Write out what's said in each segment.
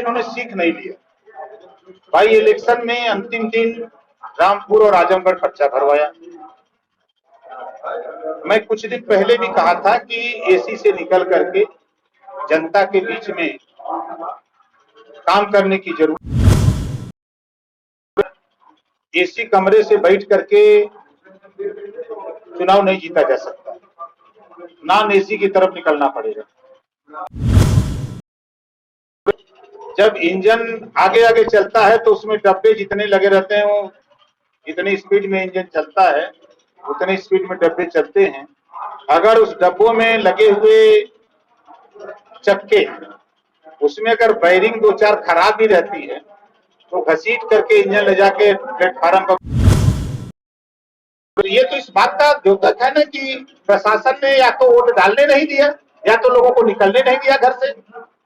इन्होंने सीख नहीं लिया। भाई इलेक्शन में अंतिम दिन रामपुर और आजमगढ़ पर्चा भरवाया। मैं कुछ दिन पहले भी कहा था कि एसी से निकल करके जनता के बीच में काम करने की जरूरत। एसी कमरे से बैठ करके चुनाव नहीं जीता जा सकता, नॉन एसी की तरफ निकलना पड़ेगा। जब इंजन आगे आगे चलता है तो उसमें डब्बे जितने लगे रहते हैं, वो जितनी स्पीड में इंजन चलता है उतनी स्पीड में डब्बे चलते हैं। अगर उस डब्बों में लगे हुए चक्के, उसमें अगर बैरिंग दो चार खराब भी रहती है तो घसीट करके इंजन ले जाके प्लेटफार्म पर। तो ये तो इस बात का द्योतक है ना कि प्रशासन ने या तो वोट डालने नहीं दिया या तो लोगों को निकलने नहीं दिया घर से,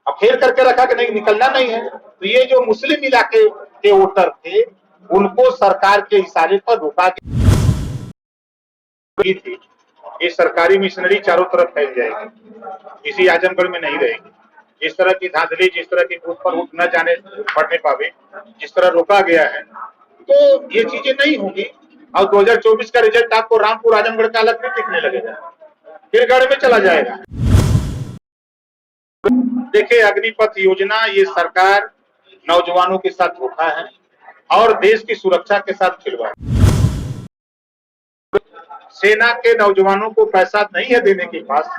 अब फेर करके रखा कि नहीं निकलना नहीं है। तो ये जो मुस्लिम इलाके के वोटर थे उनको सरकार के इशारे पर रुका थी। ये सरकारी मिशनरी चारों तरफ फैल जाएगी, इसी आजमगढ़ में नहीं रहेगी। इस तरह की धांधली, जिस तरह की बूथ पर वोट न जाने पड़ने पावे, जिस तरह रोका गया है, तो ये चीजें नहीं होगी। और 2024 का रिजल्ट आपको रामपुर आजमगढ़ का अलग नहीं दिखने लगेगा, फिर गढ़ में चला जाएगा। देखिए, अग्निपथ योजना ये सरकार नौजवानों के साथ धोखा है और देश की सुरक्षा के साथ खिलवाड़। सेना के नौजवानों को पैसा नहीं है देने के पास,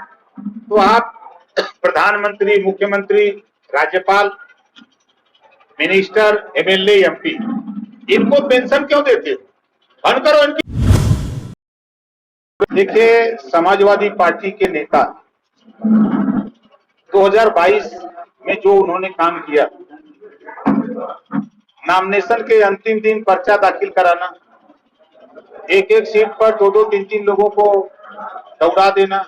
तो आप प्रधानमंत्री, मुख्यमंत्री, राज्यपाल, मिनिस्टर, एमएलए, एमपी, इनको पेंशन क्यों देते हो? बंद करो इनकी। देखिए, समाजवादी पार्टी के नेता 2022 में जो उन्होंने काम किया, नॉमिनेशन के अंतिम दिन पर्चा दाखिल कराना, एक एक सीट पर दो दो तीन तीन लोगों को दौड़ा देना,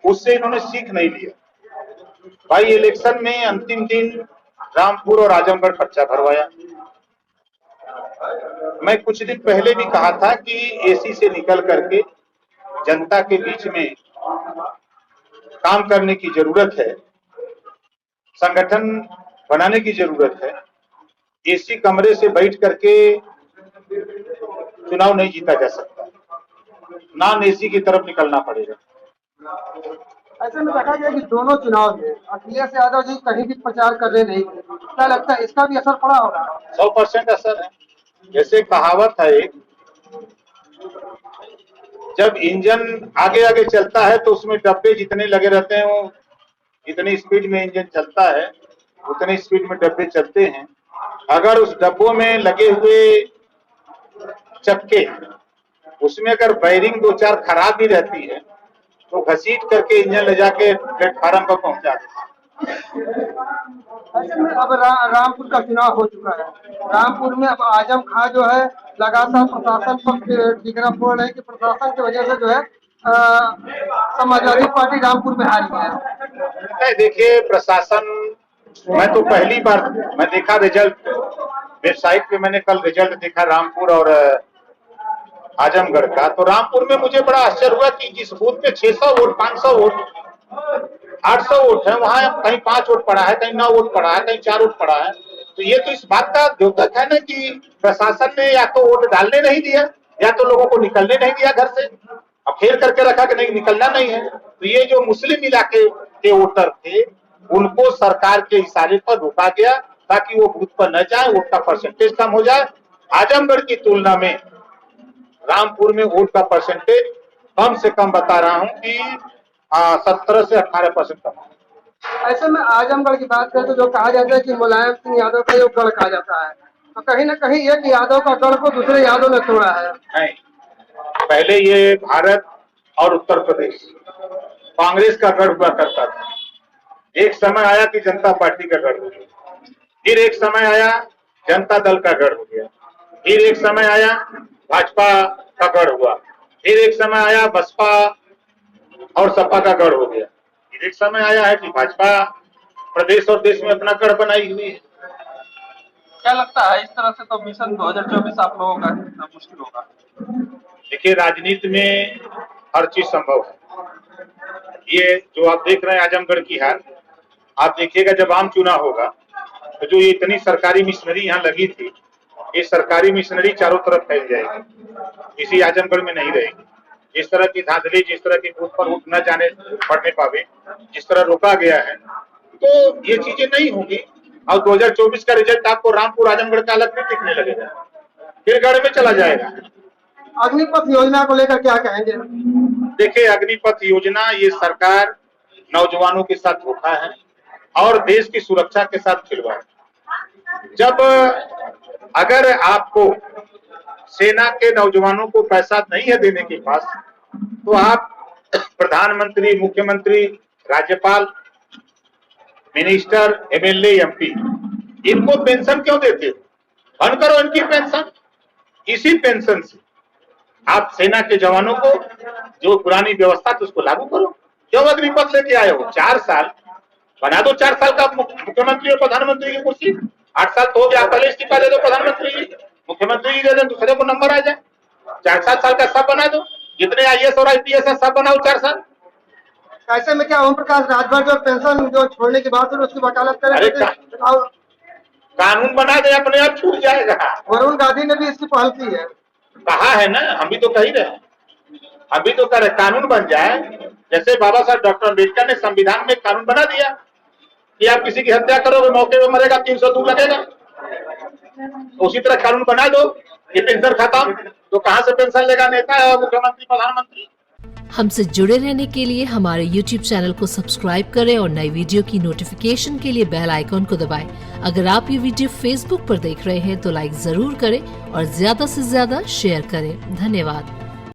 उससे इन्होंने सीख नहीं लिया। भाई इलेक्शन में अंतिम दिन रामपुर और आजमगढ़ पर्चा भरवाया। मैं कुछ दिन पहले भी कहा था कि एसी से निकल करके जनता के बीच में काम करने की जरूरत है, संगठन बनाने की जरूरत है। एसी कमरे से बैठ करके चुनाव नहीं जीता जा सकता, नॉन एसी की तरफ निकलना पड़ेगा। ऐसे में देखा गया कि दोनों चुनाव में अखिलेश यादव जी कहीं भी प्रचार करने नहीं गए, क्या लगता है इसका भी असर पड़ा होगा? 100% असर है। जैसे कहावत है एक, जब इंजन आगे आगे चलता है तो उसमें डब्बे जितने लगे रहते हैं, वो जितनी स्पीड में इंजन चलता है उतनी स्पीड में डब्बे चलते हैं। अगर उस डब्बों में लगे हुए चक्के, उसमें अगर बैरिंग दो चार खराब भी रहती है तो घसीट करके इंजन ले जाके प्लेटफार्म पर पहुंचा देते। ऐसे में अब रामपुर का चुनाव हो चुका है। रामपुर में अब आजम खां जो है लगातार प्रशासन पर टिकरा फोड़ रहे हैं कि प्रशासन की वजह से जो है समाजवादी पार्टी रामपुर में हारी है। देखिए, प्रशासन, मैं तो पहली बार मैं देखा रिजल्ट वेबसाइट पे, मैंने कल रिजल्ट देखा रामपुर और आजमगढ़ का। तो रामपुर में मुझे बड़ा आश्चर्य हुआ कि जिस बूथ पे 600 वोट, 500 वोट, 800 वोट है, वहां कहीं 5 वोट पड़ा है, कहीं 9 वोट पड़ा है, कहीं 4 वोट पड़ा है। तो ये तो इस बात का द्योतक है ना कि प्रशासन ने या तो वोट डालने नहीं दिया या तो लोगों को निकलने नहीं दिया घर से, अब फेर करके रखा कि नहीं निकलना नहीं है। तो ये जो मुस्लिम इलाके के वोटर थे उनको सरकार के इशारे पर रोका गया ताकि वो बूथ पर न जाए, वोट का परसेंटेज कम हो जाए। आजमगढ़ की तुलना में रामपुर में वोट का परसेंटेज कम से कम बता रहा हूं कि 17 से 18% कम। ऐसे में आजमगढ़ की बात करें तो जो कहा जाता है कि मुलायम सिंह यादव का जो गढ़ कहा जाता है, तो कहीं ना कहीं एक यादव का गढ़ को दूसरे यादव ने तोड़ा है। नहीं, पहले ये भारत और उत्तर प्रदेश कांग्रेस का गढ़ हुआ करता था। एक समय आया कि जनता पार्टी का गढ़ हो गया, फिर एक समय आया जनता दल का गढ़ हो गया, फिर एक समय आया भाजपा का गढ़ हुआ, फिर एक समय आया बसपा और सपा का गढ़ हो गया, फिर एक समय आया है कि भाजपा प्रदेश और देश में अपना गढ़ बनाई हुई है। क्या लगता है इस तरह से तो मिशन 2024 आप लोगों का मुश्किल होगा? देखिए, राजनीति में हर चीज संभव है। ये जो आप देख रहे हैं आजमगढ़ की हार, आप देखिएगा जब आम चुनाव होगा तो जो ये इतनी सरकारी मिशनरी यहाँ लगी थी, ये सरकारी मिशनरी चारों तरफ फैल जाएगी, इसी आजमगढ़ में नहीं रहेगी। जिस तरह की धांधली, जिस तरह की बूथ पर वोट न जाने पड़ने पावे, जिस तरह रोका गया है, तो ये चीजें नहीं होंगी। और 2024 का रिजल्ट आपको रामपुर आजमगढ़ का अलग भी दिखने लगेगा, फिर गढ़ में चला जाएगा। अग्निपथ योजना को लेकर क्या कहेंगे? देखिए, अग्निपथ योजना ये सरकार नौजवानों के साथ धोखा है और देश की सुरक्षा के साथ खिलवाड़। जब अगर आपको सेना के नौजवानों को पैसा नहीं है देने के पास, तो आप प्रधानमंत्री, मुख्यमंत्री, राज्यपाल, मिनिस्टर, एमएलए, एमपी, इनको पेंशन क्यों देते हो? बंद करो इनकी पेंशन। इसी पेंशन से आप सेना के जवानों को जो पुरानी व्यवस्था थी उसको लागू करो। क्यों अग्निपथ लेके आए हो? 4 साल बना दो, 4 साल का मुख्यमंत्री और प्रधानमंत्री की कुर्सी। 8 साल तो हो गया, पहले इस्तीफा दे दो प्रधानमंत्री की, मुख्यमंत्री की दे दो, दूसरे को नंबर आ जाए। 4-7 साल का सब बना दो, जितने आईएएस और आईपीएस है सब बनाओ 4 साल। ऐसे में क्या ओम प्रकाश राजभर जो पेंशन जो छोड़ने की बात है उसकी वकालत अरे करेंगे? कानून बना दे, अपने आप छूट जाएगा। वरुण गांधी ने भी इसकी पहल की है। कहा है ना, हम भी तो कह ही रहे, अभी तो कह रहे कानून बन जाए। जैसे बाबा साहब डॉक्टर अम्बेडकर ने संविधान में कानून बना दिया कि आप किसी की हत्या करोगे, मौके पे मरेगा, 302 लगेगा। तो उसी तरह कानून बना दो कि पेंशन खत्म, तो कहां से पेंशन लेगा नेता और मुख्यमंत्री, प्रधानमंत्री। हमसे जुड़े रहने के लिए हमारे YouTube चैनल को सब्सक्राइब करें और नई वीडियो की नोटिफिकेशन के लिए बेल आइकॉन को दबाएं। अगर आप ये वीडियो Facebook पर देख रहे हैं तो लाइक जरूर करें और ज्यादा से ज्यादा शेयर करें। धन्यवाद।